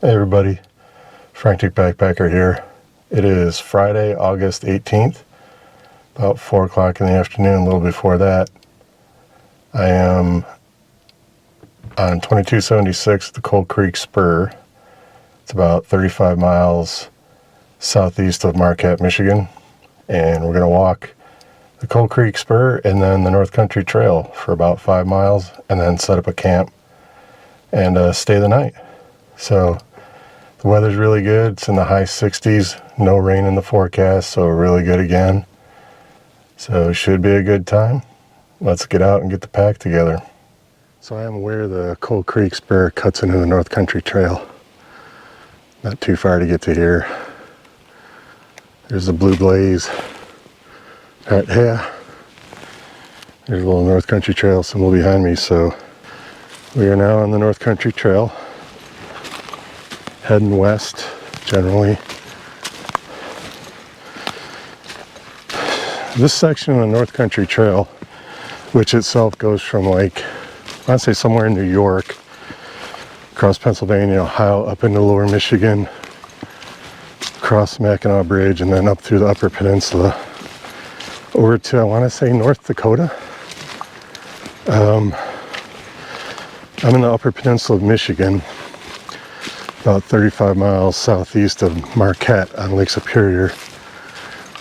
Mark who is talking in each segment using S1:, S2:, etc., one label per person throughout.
S1: Hey everybody, Frantic Backpacker here. It is Friday, August 18th, about 4 o'clock in the afternoon, a little before that. I am on 2276, the Cold Creek Spur. It's about 35 miles southeast of Marquette, Michigan. And we're going to walk the Cold Creek Spur and then the North Country Trail for about 5 miles and then set up a camp and stay the night. So the weather's really good. It's in the high 60s, no rain in the forecast, so really good again. So it should be a good time. Let's get out and get the pack together. So I am aware the Cold Creek Spur cuts into the North Country Trail. Not too far to get to here. There's the blue blaze right here. There's a little North Country Trail symbol behind me. So we are now on the North Country Trail, heading west generally. This section of the North Country Trail, which itself goes from like, I want to say somewhere in New York, across Pennsylvania, Ohio, up into lower Michigan, across the Mackinac Bridge, and then up through the upper peninsula, over to, I want to say, North Dakota. I'm in the upper peninsula of Michigan, about 35 miles southeast of Marquette on Lake Superior.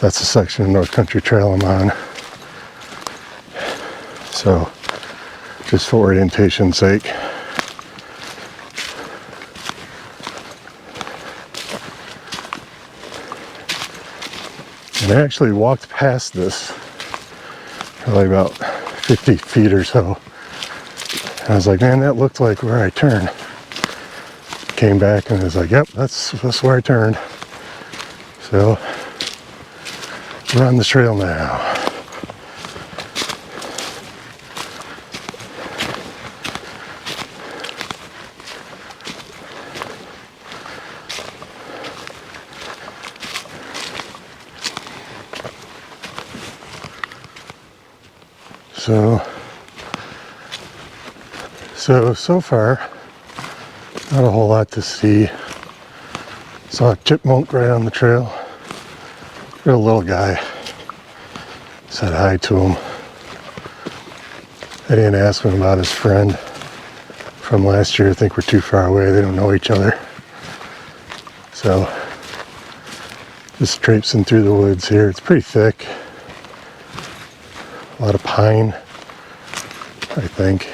S1: That's the section of North Country Trail I'm on. So, just for orientation's sake. And I actually walked past this, probably about 50 feet or so. And I was like, man, that looked like where I turned. Came back and I was like, yep, that's where I turned. So we're on the trail now. So far, not a whole lot to see. Saw a chipmunk right on the trail. Real little guy. Said hi to him. I didn't ask him about his friend from last year. I think we're too far away. They don't know each other. So, just traipsing through the woods here. It's pretty thick. A lot of pine, I think.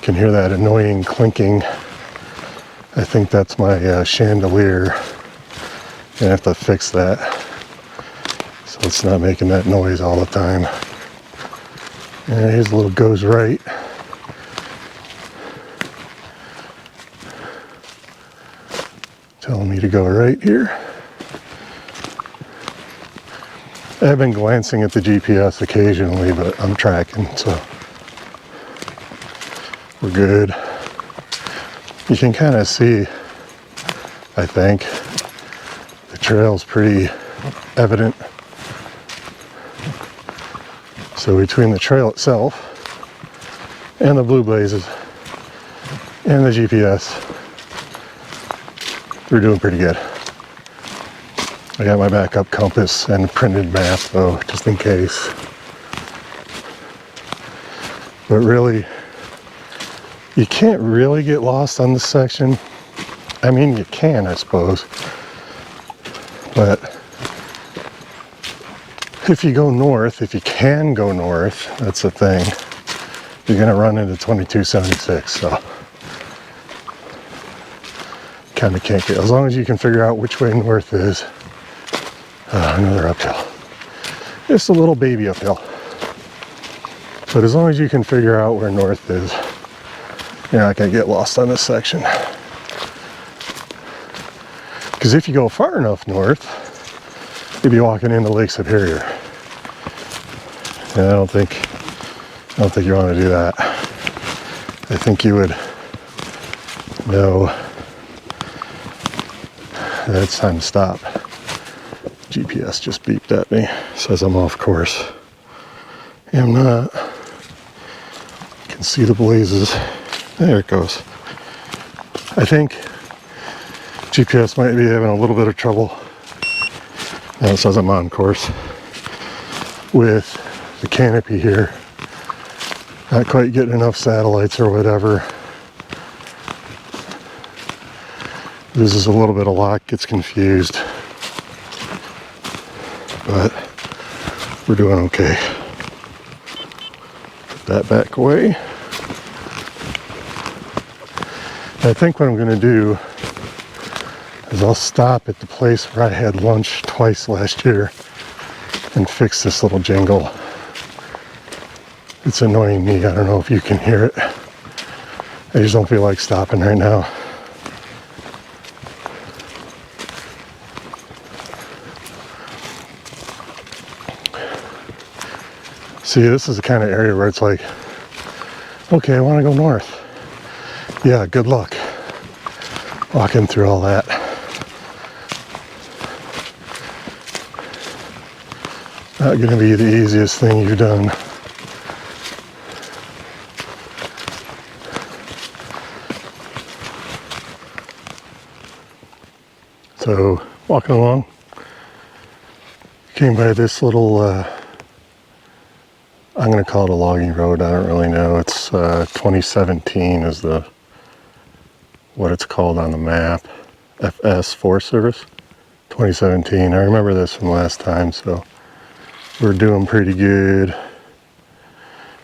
S1: Can hear that annoying clinking. I think that's my chandelier. Gonna have to fix that so it's not making that noise all the time. And here's a little goes right. Telling me to go right here. I've been glancing at the GPS occasionally, but I'm tracking, so we're good. You can kind of see, I think, the trail's pretty evident. So between the trail itself and the blue blazes and the GPS, we're doing pretty good. I got my backup compass and printed map though, just in case. But really, you can't really get lost on this section. I mean, you can, I suppose. But if you go north, if you can go north, that's the thing, you're gonna run into 2276, so kind of can't get, as long as you can figure out which way north is. Another uphill. Just a little baby uphill. But as long as you can figure out where north is, you're not gonna get lost on this section. Because if you go far enough north, you'd be walking into Lake Superior. And I don't think you want to do that. I think you would know that it's time to stop. GPS just beeped at me, says I'm off course. I'm not. You can see the blazes. There it goes. I think GPS might be having a little bit of trouble. Now it says I'm on course with the canopy here. Not quite getting enough satellites or whatever. Loses a little bit of lock, gets confused. But we're doing okay. Put that back away. I think what I'm going to do is I'll stop at the place where I had lunch twice last year and fix this little jingle. It's annoying me. I don't know if you can hear it. I just don't feel like stopping right now. See, this is the kind of area where it's like, okay, I want to go north. Yeah, good luck walking through all that. Not going to be the easiest thing you've done. So, walking along, came by this little, I'm going to call it a logging road. I don't really know. It's 2017 is what it's called on the map. FS Forest Service 2017. I remember this from last time, so we're doing pretty good.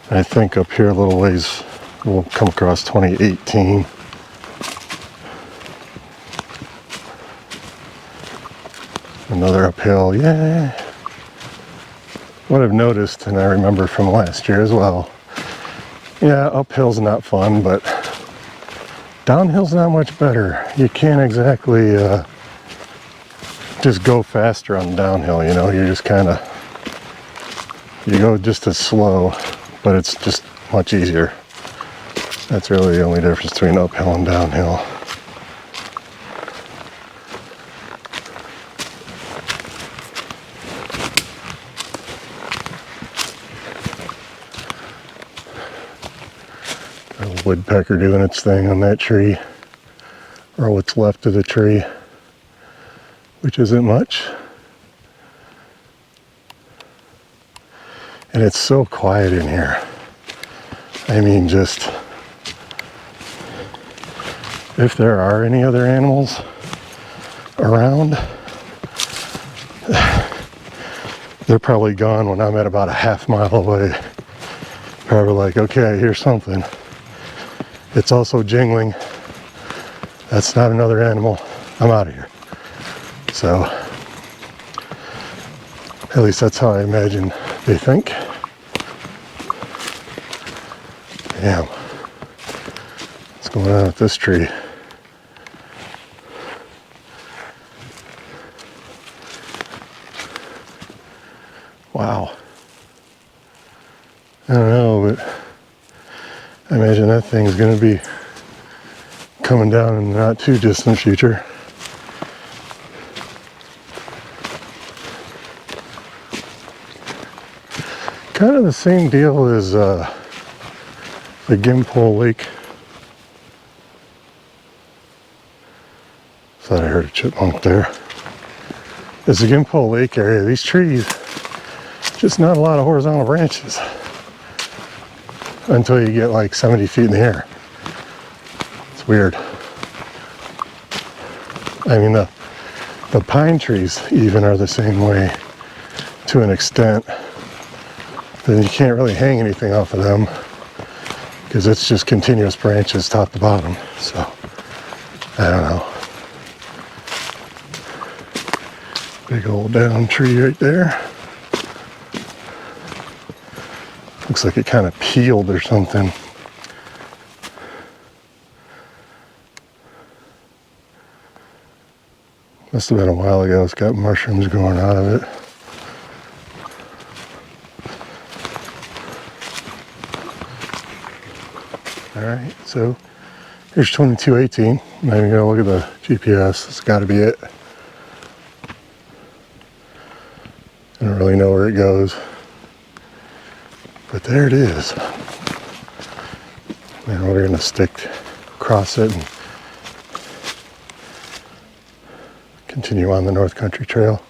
S1: I think up here a little ways we'll come across 2018. Another uphill, yeah. What I've noticed, and I remember from last year as well, yeah, uphill's not fun, but downhill's not much better. You can't exactly just go faster on downhill, you know, you're just kind of, you go just as slow, but it's just much easier. That's really the only difference between uphill and downhill. A woodpecker doing its thing on that tree, or what's left of the tree, which isn't much. And it's so quiet in here. I mean, just, if there are any other animals around, they're probably gone when I'm at about a half mile away. Probably like, okay, I hear something. It's also jingling. That's not another animal. I'm out of here. So, at least that's how I imagine they think. Damn. What's going on with this tree? Wow. I don't know, but I imagine that thing's going to be coming down in the not too distant future. Kind of the same deal as the Gimpo Lake. Thought I heard a chipmunk there. It's the Gimpo Lake area. These trees, just not a lot of horizontal branches until you get like 70 feet in the air. It's weird. I mean, the pine trees even are the same way to an extent. Then you can't really hang anything off of them because it's just continuous branches top to bottom. So, I don't know. Big old down tree right there. Looks like it kind of peeled or something. Must have been a while ago. It's got mushrooms growing out of it. Alright, so here's 2218. Now you're gonna look at the GPS. It's gotta be it. I don't really know where it goes. But there it is. And we're gonna stick across it and continue on the North Country Trail.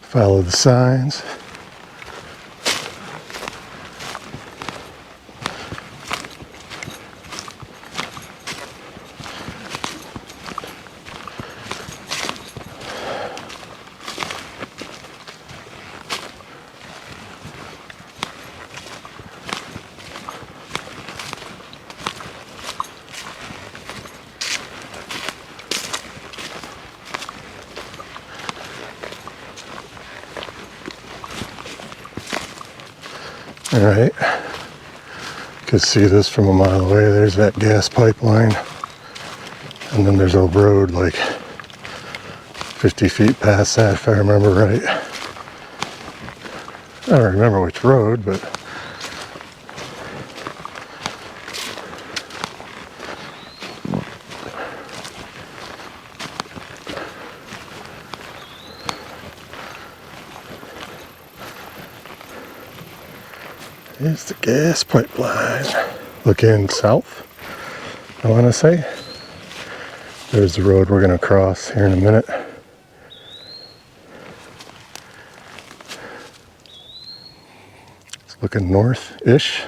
S1: Follow the signs. All right, you can see this from a mile away. There's that gas pipeline, and then there's a road like 50 feet past that, if I remember right. I don't remember which road, but here's the gas pipeline. Looking south, I want to say. There's the road we're going to cross here in a minute. It's looking north-ish.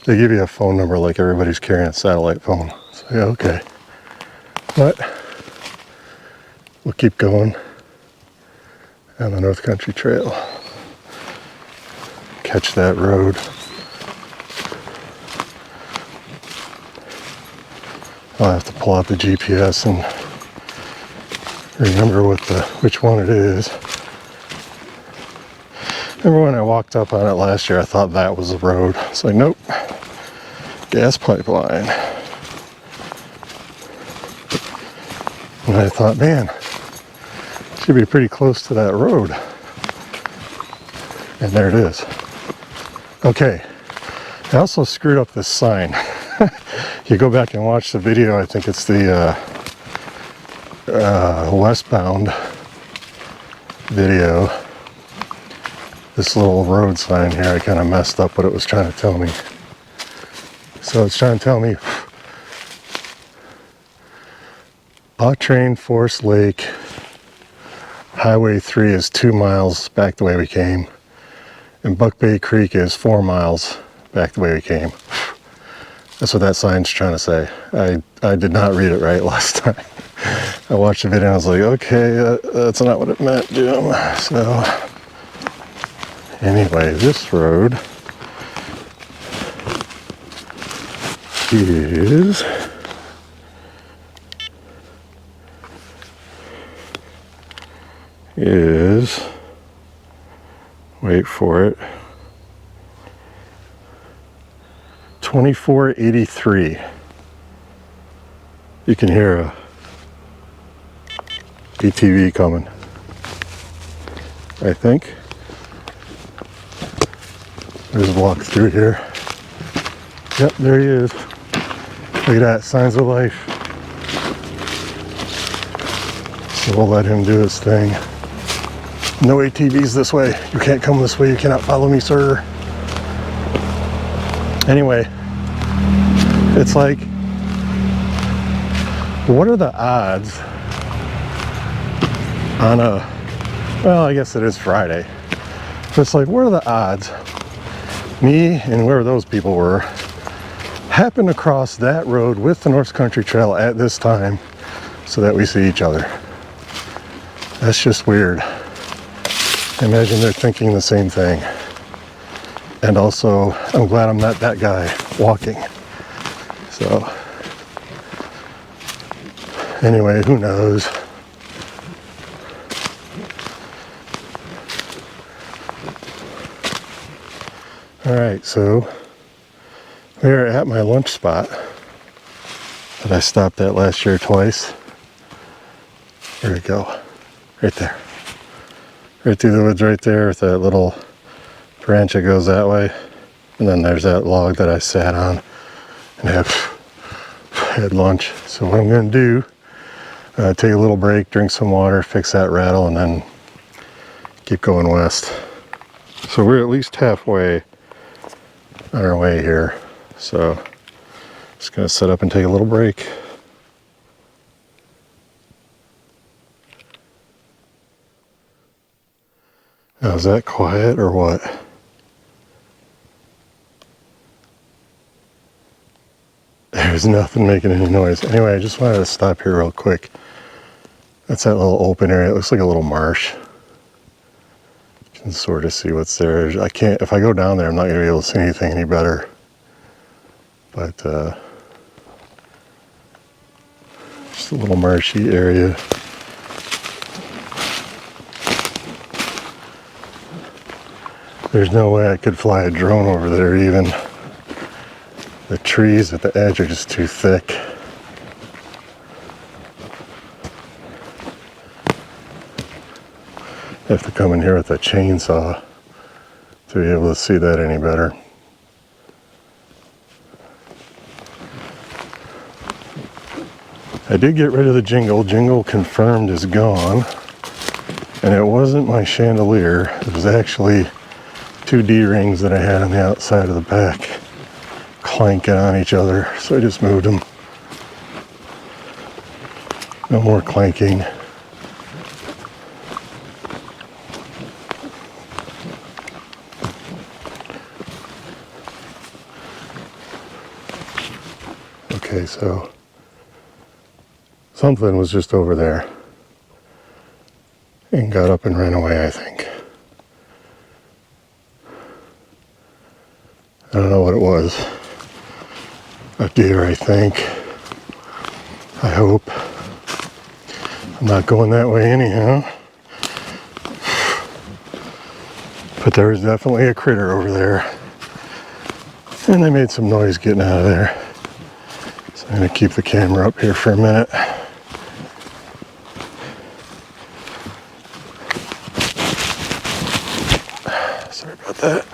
S1: They give you a phone number like everybody's carrying a satellite phone. So yeah, okay. But we'll keep going on the North Country Trail. Catch that road. I'll have to pull out the GPS and remember which one it is. Remember when I walked up on it last year, I thought that was the road. It's like, nope. Gas pipeline. And I thought, man, should be pretty close to that road. And there it is. Okay, I also screwed up this sign. You go back and watch the video, I think it's the Westbound video. This little road sign here, I kind of messed up what it was trying to tell me. So it's trying to tell me Train Forest Lake Highway 3 is 2 miles back the way we came, and Buck Bay Creek is 4 miles back the way we came. That's what that sign's trying to say. I did not read it right last time. I watched the video and I was like, okay, that's not what it meant, Jim. So anyway, this road is wait for it, 2483. You can hear a ATV coming, I think. There's a walk through here. Yep, there he is. Look at that, signs of life. So we'll let him do his thing. No ATVs this way. You can't come this way. You cannot follow me, sir. Anyway, it's like, what are the odds on well, I guess it is Friday. But it's like, what are the odds me and where those people were happen to cross that road with the North Country Trail at this time so that we see each other? That's just weird. Imagine they're thinking the same thing. And also, I'm glad I'm not that guy walking. So, anyway, who knows? Alright, so we're at my lunch spot that I stopped at last year twice. There we go. Right there. Right through the woods right there with that little branch that goes that way. And then there's that log that I sat on and have had lunch. So what I'm going to do, take a little break, drink some water, fix that rattle, and then keep going west. So we're at least halfway on our way here. So just going to set up and take a little break. Now, is that quiet or what? There's nothing making any noise. Anyway, I just wanted to stop here real quick. That's that little open area. It looks like a little marsh. You can sort of see what's there. I can't, if I go down there, I'm not going to be able to see anything any better. But just a little marshy area. There's no way I could fly a drone over there even. The trees at the edge are just too thick. I have to come in here with a chainsaw to be able to see that any better. I did get rid of the jingle. Jingle confirmed is gone. And it wasn't my chandelier. It was actually 2 D-rings that I had on the outside of the back clanking on each other. So I just moved them. No more clanking. Okay, so something was just over there and got up and ran away, I think. I don't know what it was. A deer, I think. I hope. I'm not going that way anyhow. But there was definitely a critter over there. And they made some noise getting out of there. So I'm going to keep the camera up here for a minute. Sorry about that.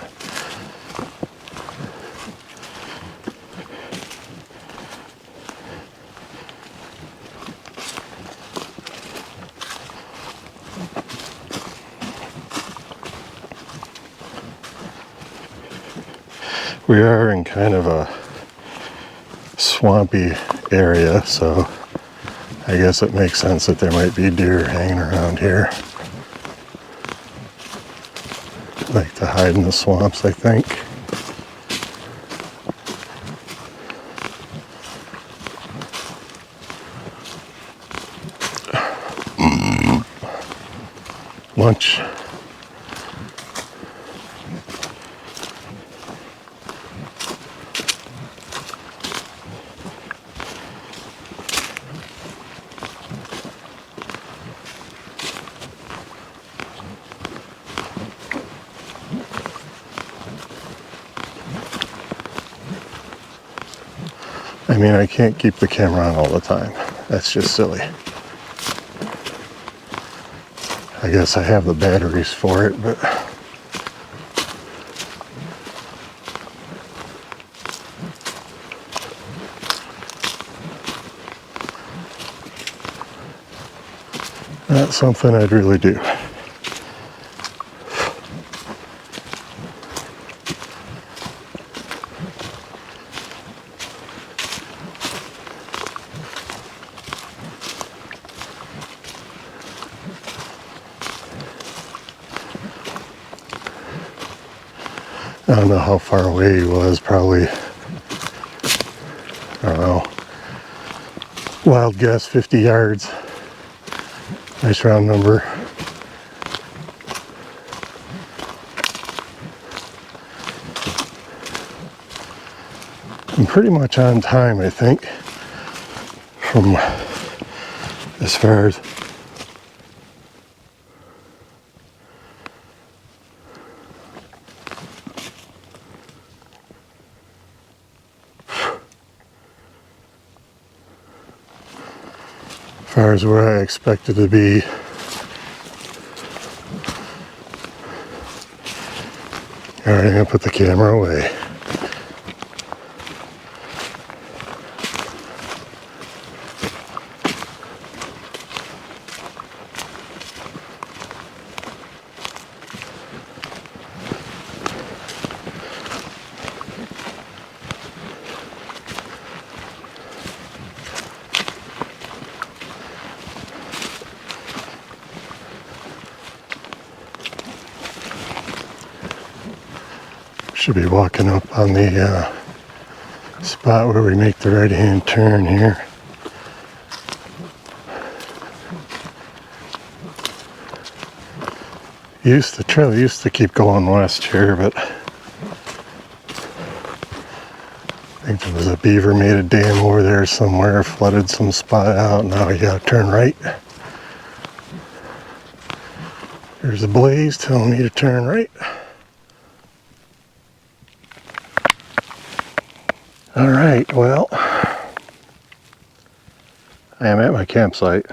S1: We are in kind of a swampy area, so I guess it makes sense that there might be deer hanging around here. Like to hide in the swamps, I think. Lunch. I mean, I can't keep the camera on all the time. That's just silly. I guess I have the batteries for it, but not something I'd really do. I don't know how far away he was, probably, I don't know, wild guess, 50 yards. Nice round number. I'm pretty much on time, I think, from as far as where I expected to be. Alright, I'm gonna put the camera away. Should be walking up on the spot where we make the right-hand turn here. The trail used to keep going west here, but I think there was a beaver made a dam over there somewhere, flooded some spot out. Now we gotta turn right. There's a blaze telling me to turn right. All right, well, I am at my campsite.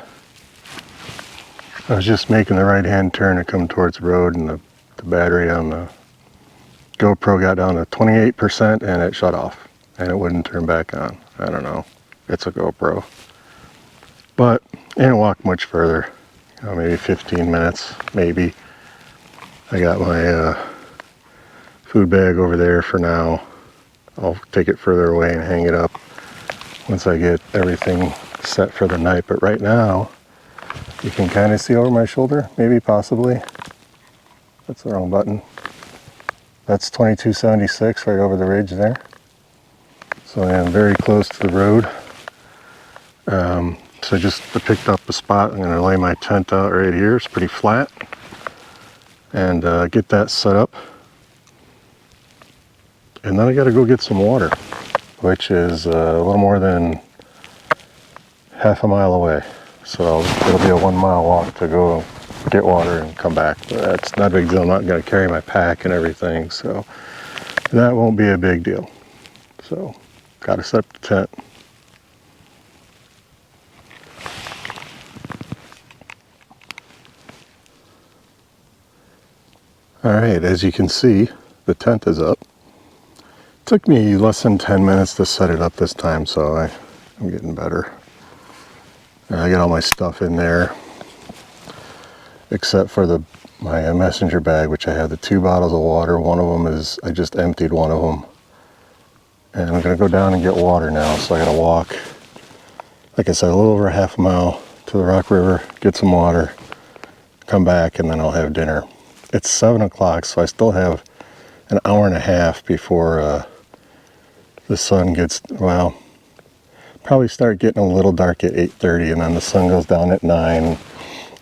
S1: I was just making the right-hand turn to come towards the road, and the battery on the GoPro got down to 28% and it shut off, and it wouldn't turn back on. I don't know. It's a GoPro. But I didn't walk much further. Maybe 15 minutes, maybe. I got my food bag over there for now. I'll take it further away and hang it up once I get everything set for the night. But right now, you can kind of see over my shoulder, maybe, possibly. That's the wrong button. That's 2276 right over the ridge there. So I am very close to the road. So I just picked up a spot. I'm going to lay my tent out right here. It's pretty flat. And get that set up. And then I got to go get some water, which is a little more than half a mile away. So it'll be a 1 mile walk to go get water and come back. But that's not a big deal. I'm not going to carry my pack and everything, so that won't be a big deal. So got to set up the tent. All right, as you can see, the tent is up. It took me less than 10 minutes to set it up this time, so I'm getting better. I got all my stuff in there, except for my messenger bag, which I had the 2 bottles of water. One of them is, I just emptied one of them. And I'm gonna go down and get water now, so I gotta walk, like I said, a little over a half mile to the Rock River, get some water, come back, and then I'll have dinner. It's 7 o'clock, so I still have an hour and a half before the sun gets, well, probably start getting a little dark at 8:30, and then the sun goes down at 9.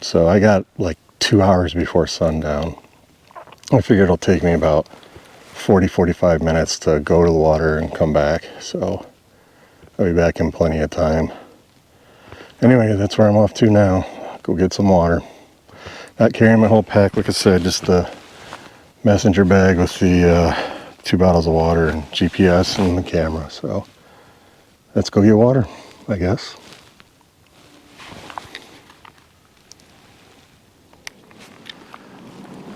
S1: So I got like 2 hours before sundown. I figure it'll take me about 45 minutes to go to the water and come back. So I'll be back in plenty of time. Anyway, that's where I'm off to now. Go get some water. Not carrying my whole pack, like I said, just the messenger bag with the 2 bottles of water and GPS and the camera. So let's go get water, I guess.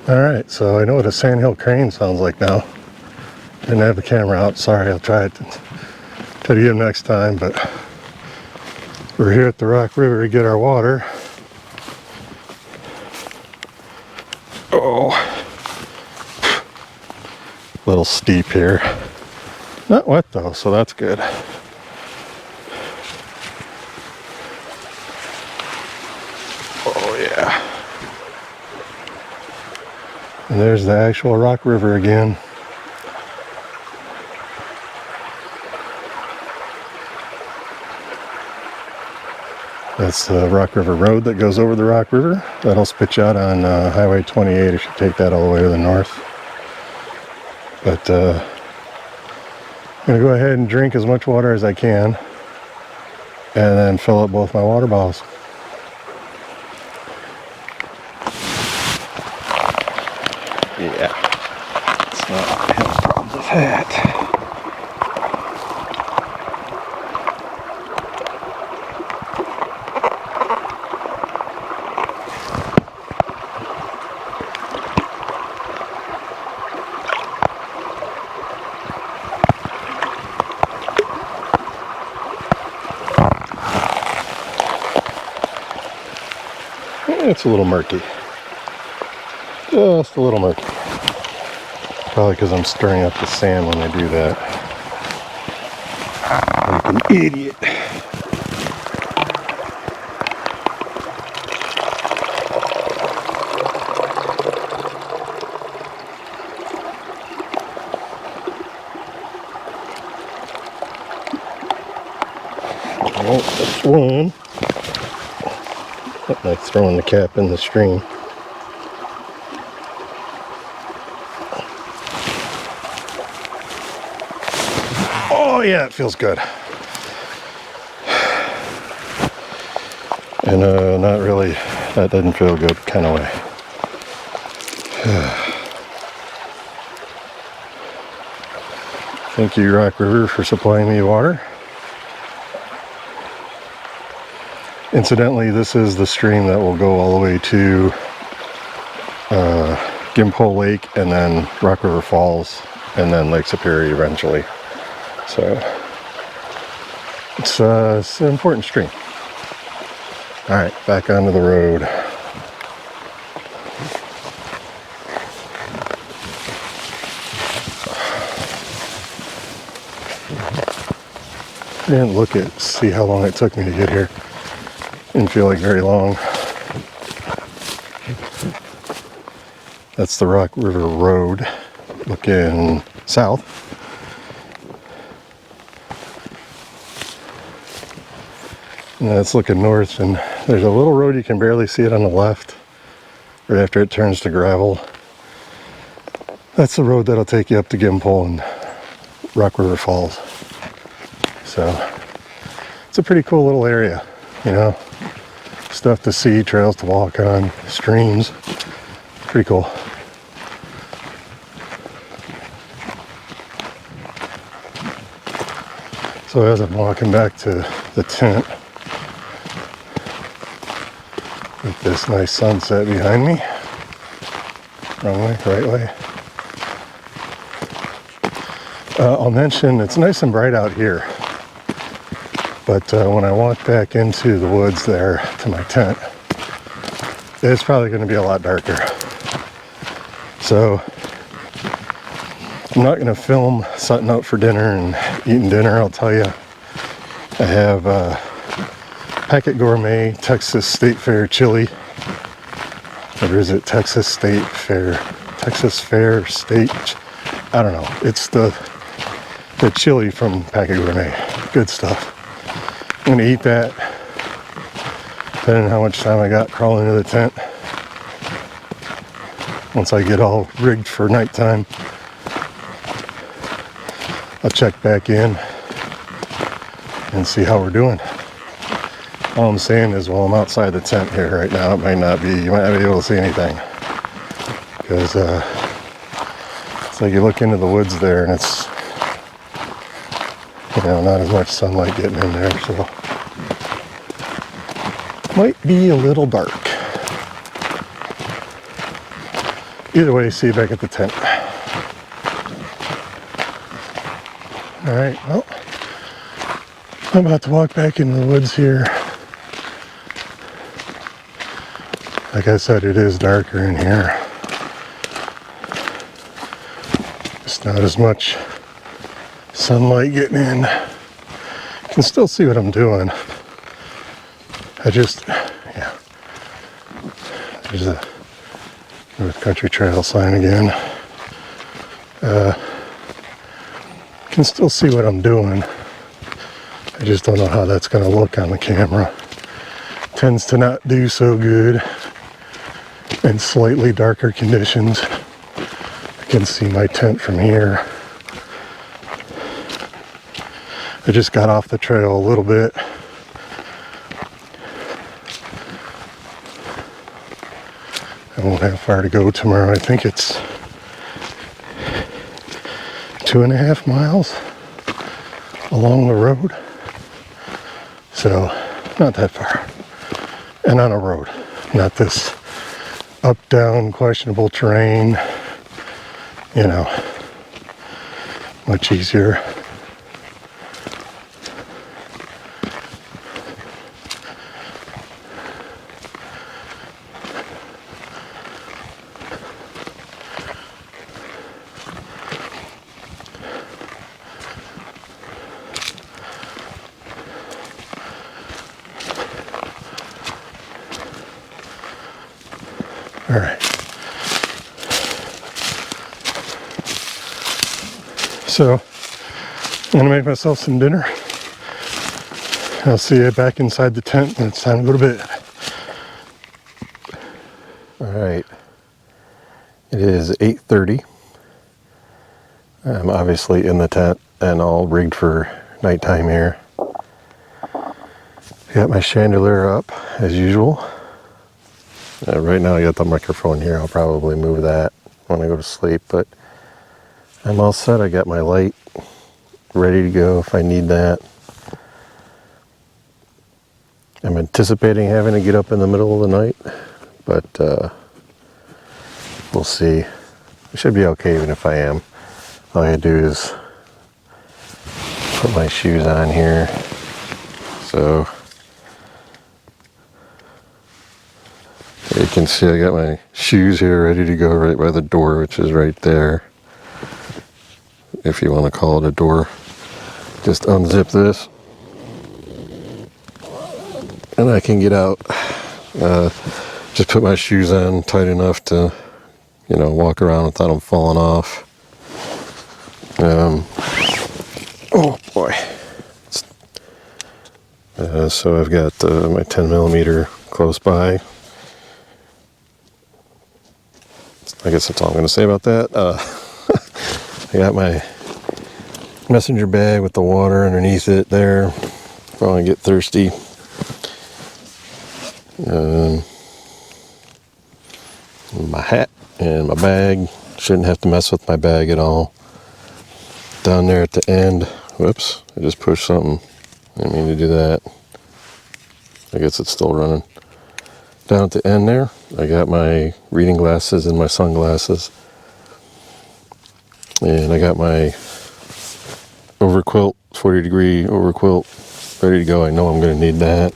S1: All right, so I know what a sandhill crane sounds like now. Didn't have the camera out. Sorry, I'll try it to you next time. But we're here at the Rock River to get our water. Oh, a little steep here. Not wet though, so that's good. Oh yeah. And there's the actual Rock River again. That's the Rock River Road that goes over the Rock River. That'll spit you out on Highway 28 if you take that all the way to the north. But I'm going to go ahead and drink as much water as I can, and then fill up both my water bottles. Yeah, it's not having problems with that. It's a little murky. Just a little murky. Probably because I'm stirring up the sand when I do that. Like an idiot. Oh, that's one. Look like throwing the cap in the stream. Oh yeah, it feels good. And not really, that didn't feel good kind of way. Thank you, Rock River, for supplying me water. Incidentally, this is the stream that will go all the way to Gimpo Lake and then Rock River Falls and then Lake Superior eventually. So it's an important stream. All right, back onto the road. I didn't look at see how long it took me to get here. Didn't feel like very long. That's the Rock River Road looking south. And that's looking north, and there's a little road, you can barely see it on the left right after it turns to gravel. That's the road that'll take you up to Gimpo and Rock River Falls. So it's a pretty cool little area, you know, stuff to see, trails to walk on, streams. Pretty cool. So as I'm walking back to the tent with this nice sunset behind me, wrong way, right way. I'll mention it's nice and bright out here, but when I walk back into the woods there to my tent, it's probably going to be a lot darker. So I'm not going to film setting out for dinner and eating dinner. I'll tell you, I have Packet Gourmet Texas State Fair chili. Or is it Texas State Fair? Texas Fair State, I don't know. It's the chili from Packet Gourmet. Good stuff. I'm going to eat that, depending on how much time I got crawling into the tent. Once I get all rigged for nighttime, I'll check back in and see how we're doing. All I'm saying is while I'm outside the tent here right now, you might not be able to see anything. Because it's like you look into the woods there and it's, you know, not as much sunlight getting in there, so might be a little dark. Either way, see you back at the tent. All right, well, I'm about to walk back into the woods here. Like I said, it is darker in here. Just not as much sunlight getting in. You can still see what I'm doing. I just, yeah. There's a North Country Trail sign again. Can still see what I'm doing. I just don't know how that's going to look on the camera. Tends to not do so good in slightly darker conditions. I can see my tent from here. I just got off the trail a little bit. I won't have far to go tomorrow. I think it's 2.5 miles along the road. So, not that far. And on a road. Not this up, down, questionable terrain. You know, much easier. All right. So, I'm gonna make myself some dinner I'll see you back inside the tent when it's time to go to bed. All right, it is 8:30. I'm obviously in the tent and all rigged for nighttime here. Got my chandelier up as usual. Right now I got the microphone here. I'll probably move that when I go to sleep, but I'm all set. I got my light ready to go if I need that. I'm anticipating having to get up in the middle of the night, but we'll see. It should be okay even if I am. All I do is put my shoes on here. So you can see I got my shoes here ready to go right by the door, which is right there. If you want to call it a door. Just unzip this and I can get out. Just put my shoes on tight enough to, walk around without them falling off. Oh boy. So I've got my 10 millimeter close by. I guess that's all I'm going to say about that. I got my messenger bag with the water underneath it there for when I get thirsty. My hat and my bag. Shouldn't have to mess with my bag at all. Down there at the end. Whoops, I just pushed something. I didn't mean to do that. I guess it's still running. Down at the end there, I got my reading glasses and my sunglasses. And I got my overquilt, 40-degree overquilt, ready to go. I know I'm going to need that.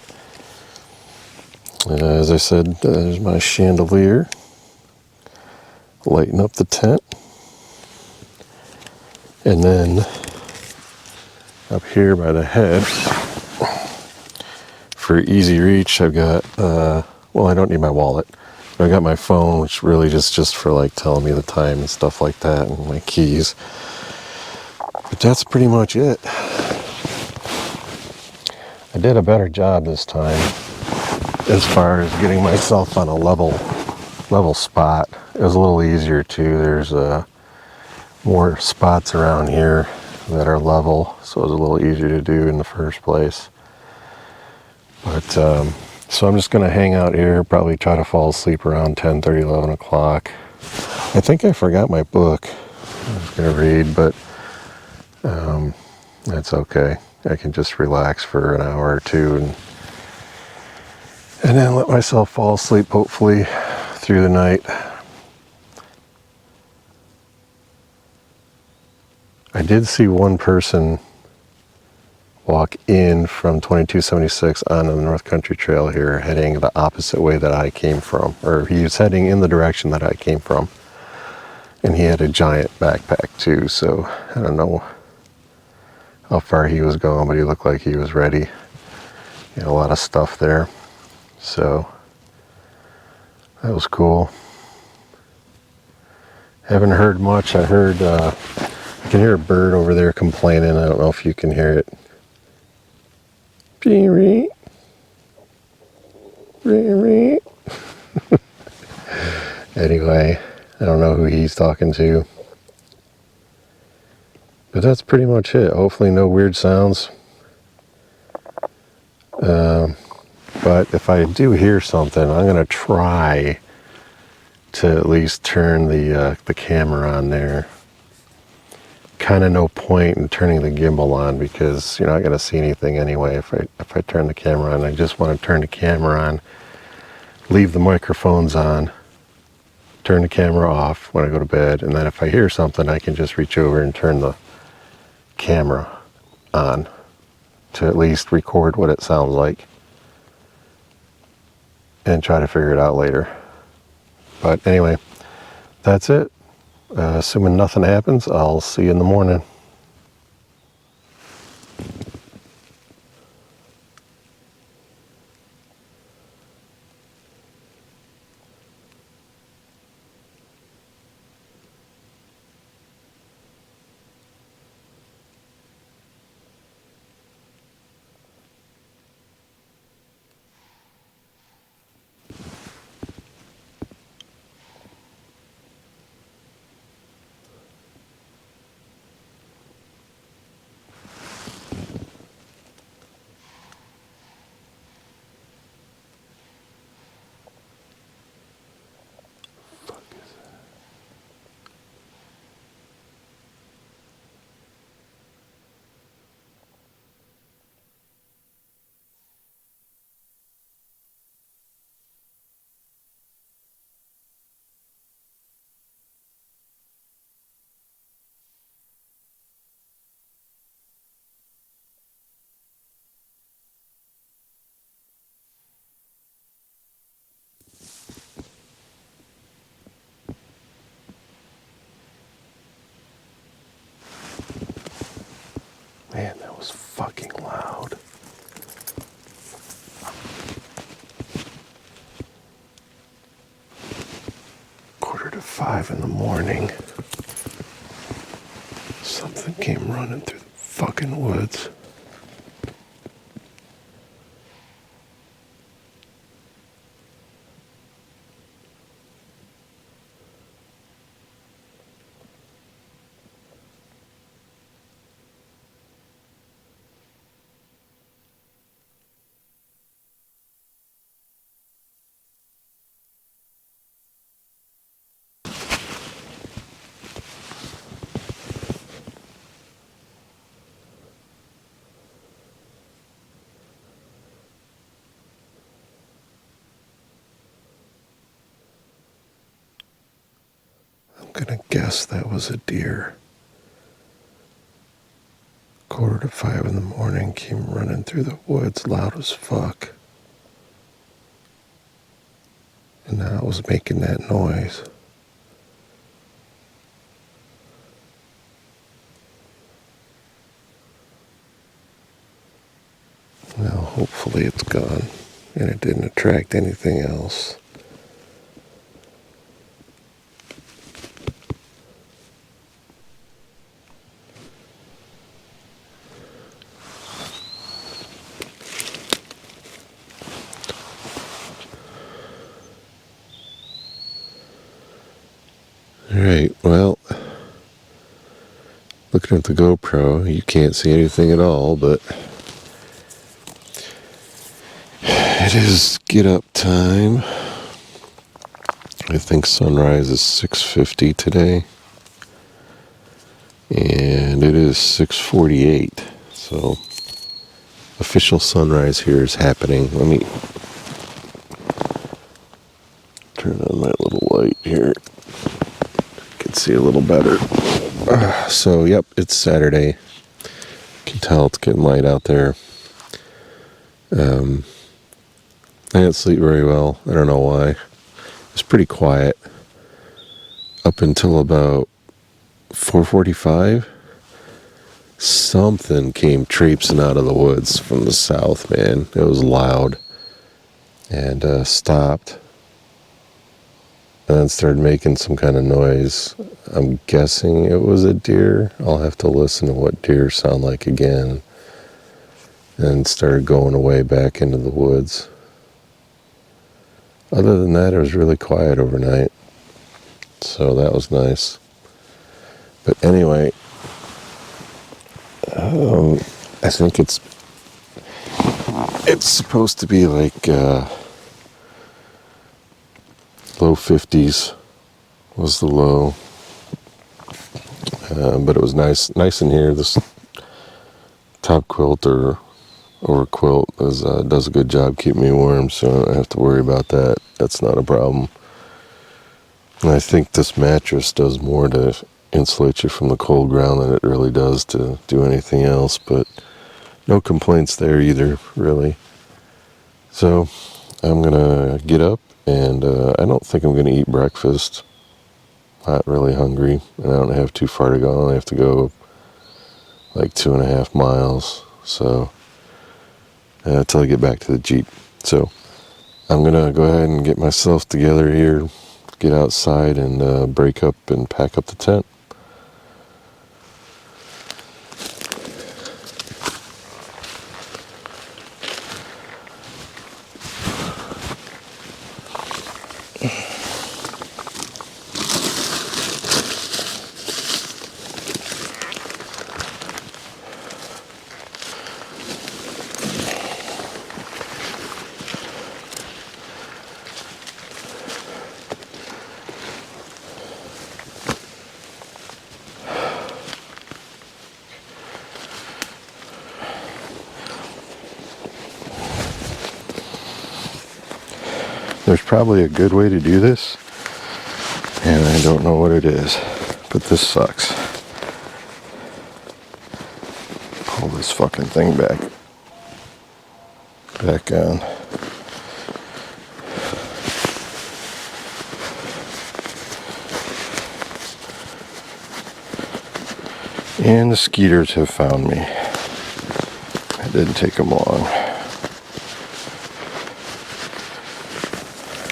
S1: As I said, there's my chandelier. Lighten up the tent. And then up here by the head, for easy reach, I've got, I don't need my wallet. But I got my phone, which really just for like telling me the time and stuff like that, and my keys. But that's pretty much it. I did a better job this time as far as getting myself on a level spot. It was a little easier too. There's more spots around here that are level, so it was a little easier to do in the first place. But so I'm just going to hang out here, probably try to fall asleep around 10:30, 11 o'clock. I think I forgot my book I was going to read, but that's okay. I can just relax for an hour or two and then let myself fall asleep, hopefully, through the night. I did see one person walk in from 2276 on the North Country Trail here, heading the opposite way that I came from, or he was heading in the direction that I came from. And he had a giant backpack too, so I don't know how far he was going, but he looked like he was ready. He had a lot of stuff there, so that was cool. Haven't heard much. I can hear a bird over there complaining. I don't know if you can hear it. Anyway, I don't know who he's talking to. But that's pretty much it. Hopefully no weird sounds. But if I do hear something, I'm going to try to at least turn the camera on there. Kind of no point in turning the gimbal on because you're not going to see anything anyway if I turn the camera on. I just want to turn the camera on, leave the microphones on, turn the camera off when I go to bed, and then if I hear something, I can just reach over and turn the camera on to at least record what it sounds like and try to figure it out later. But anyway, that's it. Assuming nothing happens, I'll see you in the morning. Man, that was fucking loud. Quarter to 5 in the morning. Something came running through the fucking woods. I'm gonna guess that was a deer. Quarter to 5 in the morning, came running through the woods loud as fuck. And now it was making that noise. Now hopefully it's gone and it didn't attract anything else. Alright, well, looking at the GoPro, you can't see anything at all, but it is get up time. I think sunrise is 6:50 today, and it is 6:48, so official sunrise here is happening. Let me turn on my little light here. Can see a little better. So, yep, it's Saturday. You can tell it's getting light out there. I didn't sleep very well. I don't know why. It was pretty quiet up until about 4:45. Something came traipsing out of the woods from the south, man. It was loud. And stopped. And then started making some kind of noise. I'm guessing it was a deer. I'll have to listen to what deer sound like again. And started going away back into the woods. Other than that, it was really quiet overnight. So that was nice. But anyway, I think it's supposed to be like low 50s was the low. But it was nice in here. This top quilt or quilt does a good job keeping me warm, so I don't have to worry about that. That's not a problem. And I think this mattress does more to insulate you from the cold ground than it really does to do anything else, but no complaints there either, really. So I'm gonna get up, and I don't think I'm gonna eat breakfast. Not really hungry, and I don't have too far to go. I only have to go like 2.5 miles, so until I get back to the Jeep. So I'm gonna go ahead and get myself together here, get outside, and break up and pack up the tent. There's probably a good way to do this, and I don't know what it is, but this sucks. Pull this fucking thing back on. And the skeeters have found me. It didn't take him long.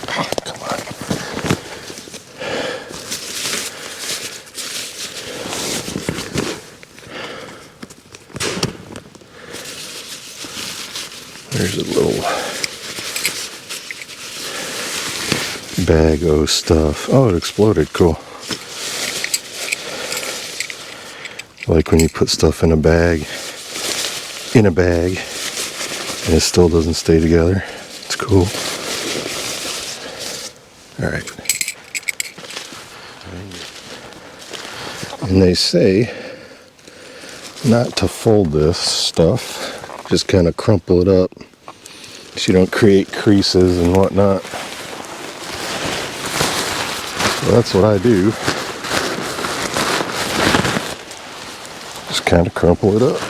S1: Come on. There's a little bag of stuff. Oh, it exploded. Cool. Like when you put stuff in a bag, and it still doesn't stay together. It's cool. Alright. And they say not to fold this stuff, just kind of crumple it up so you don't create creases and whatnot. So that's what I do. Just kind of crumple it up.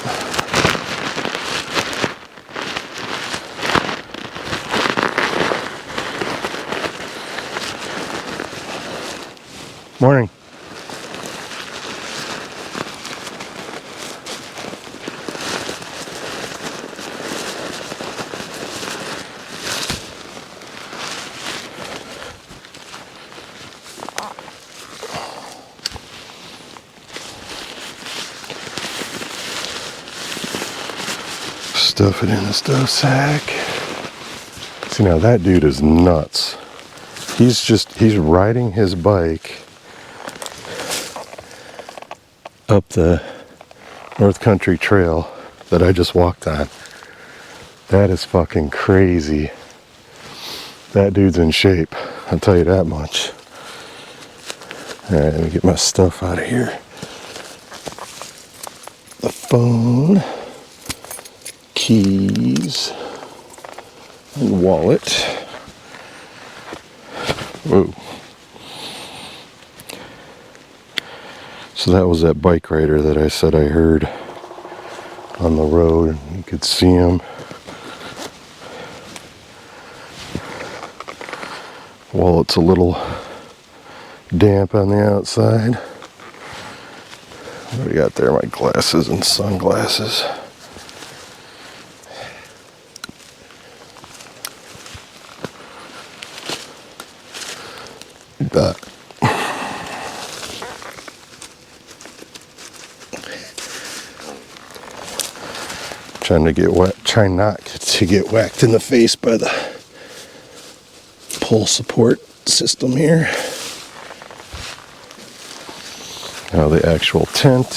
S1: Morning. Stuff it in the stuff sack. See, now that dude is nuts. He's riding his bike up the North Country Trail that I just walked on. That is fucking crazy. That dude's in shape, I'll tell you that much. Alright, let me get my stuff out of here. The phone, keys, and wallet. Whoa. So that was that bike rider that I said I heard on the road. You could see him. Wallet's a little damp on the outside. What do we got there? My glasses and sunglasses. That. Try not to get whacked in the face by the pull support system here. Now the actual tent,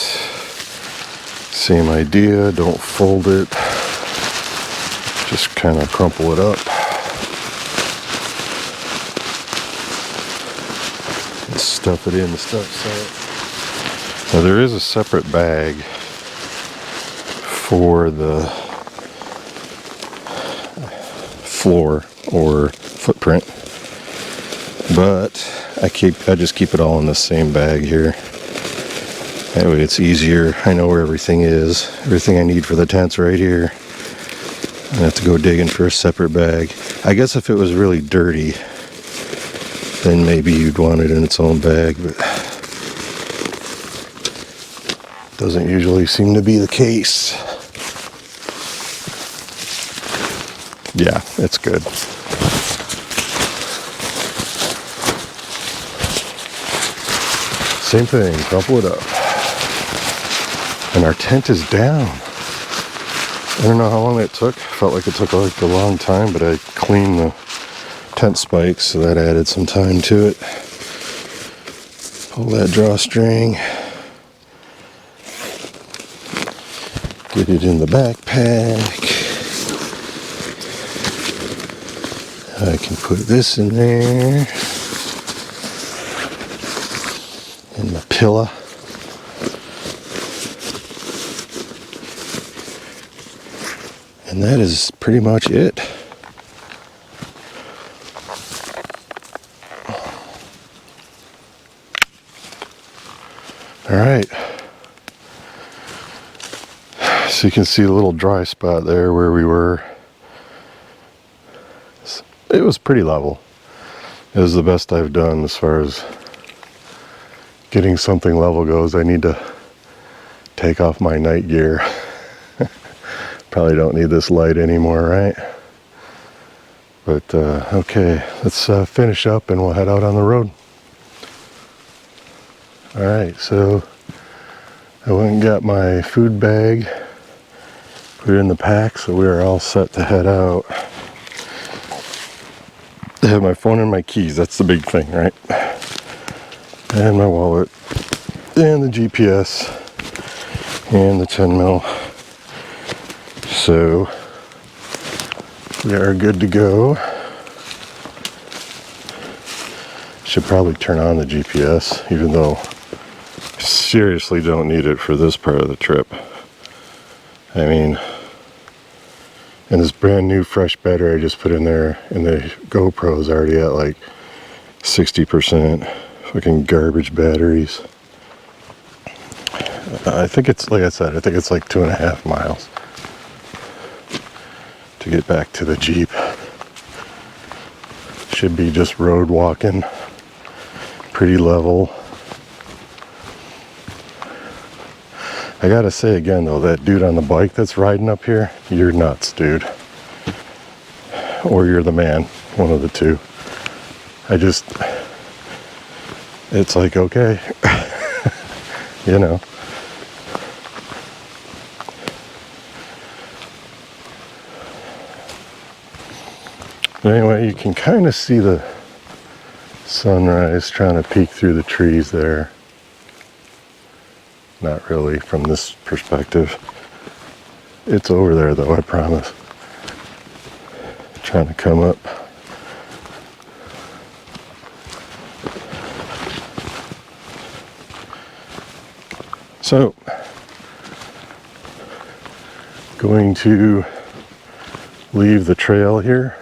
S1: same idea, don't fold it, just kind of crumple it up. And stuff it in the stuff set. Now there is a separate bag for the floor or footprint, but I just keep it all in the same bag here. That way it's easier. I know where everything is. Everything I need for the tent's right here. I have to go digging for a separate bag. I guess if it was really dirty, then maybe you'd want it in its own bag, but doesn't usually seem to be the case. Yeah, it's good. Same thing, crumple it up. And our tent is down. I don't know how long that took. Felt like it took like a long time, but I cleaned the tent spikes, so that added some time to it. Pull that drawstring. Get it in the backpack. I can put this in there. And my pillow. And that is pretty much it. All right. So you can see a little dry spot there where we were. It was pretty level. It was the best I've done as far as getting something level goes. I need to take off my night gear. Probably don't need this light anymore, right? But okay, let's finish up and we'll head out on the road. Alright, so I went and got my food bag, put it in the pack, so we are all set to head out. I have my phone and my keys, that's the big thing, right? And my wallet, and the GPS, and the 10 mil. So we are good to go. Should probably turn on the GPS, even though I seriously don't need it for this part of the trip. I mean, and this brand new fresh battery I just put in there, and the GoPro is already at like 60%. Fucking garbage batteries. I think it's, like I said, I think it's like 2.5 miles to get back to the Jeep. Should be just road walking, pretty level. I gotta say again though, that dude on the bike that's riding up here, you're nuts, dude. Or you're the man, one of the two. It's like, okay, you know. But anyway, you can kind of see the sunrise trying to peek through the trees there. Not really from this perspective. It's over there though, I promise. Trying to come up. So, going to leave the trail here,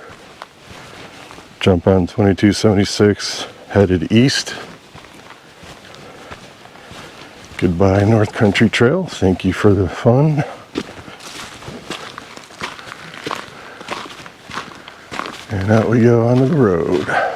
S1: jump on 2276, headed east. Goodbye, North Country Trail. Thank you for the fun. And out we go onto the road.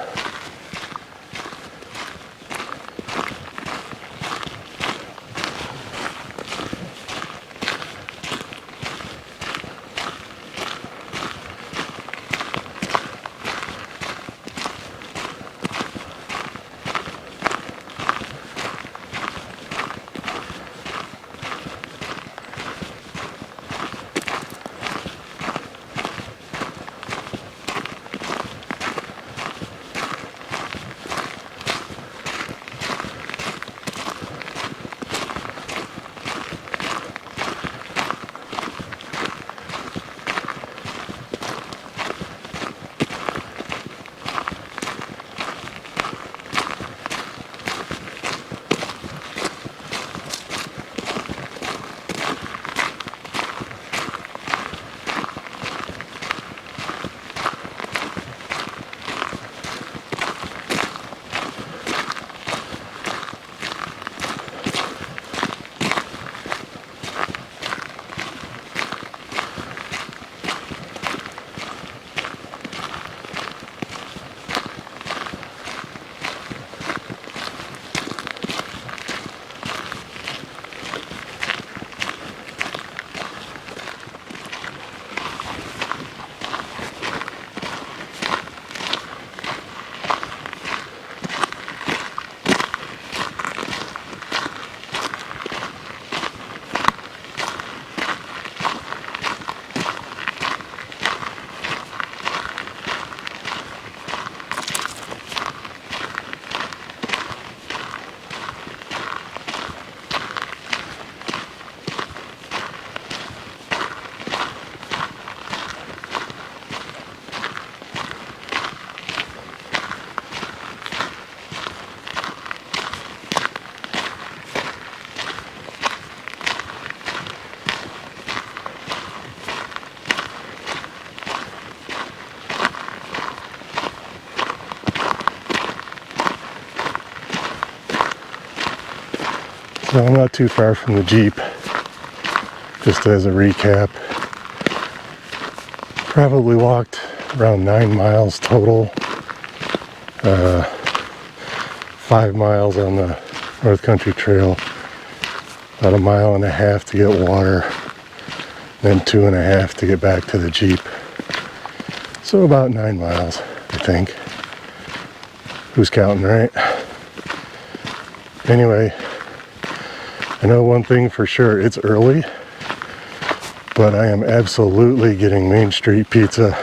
S1: So I'm not too far from the Jeep. Just as a recap, probably walked around 9 miles total. 5 miles on the North Country Trail, about 1.5 miles to get water, then 2.5 to get back to the Jeep. So about 9 miles, I think. Who's counting, right? Anyway, I know one thing for sure, it's early, but I am absolutely getting Main Street Pizza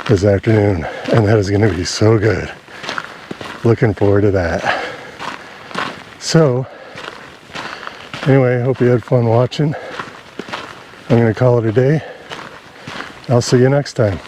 S1: this afternoon, and that is going to be so good. Looking forward to that. So, anyway, I hope you had fun watching. I'm going to call it a day. I'll see you next time.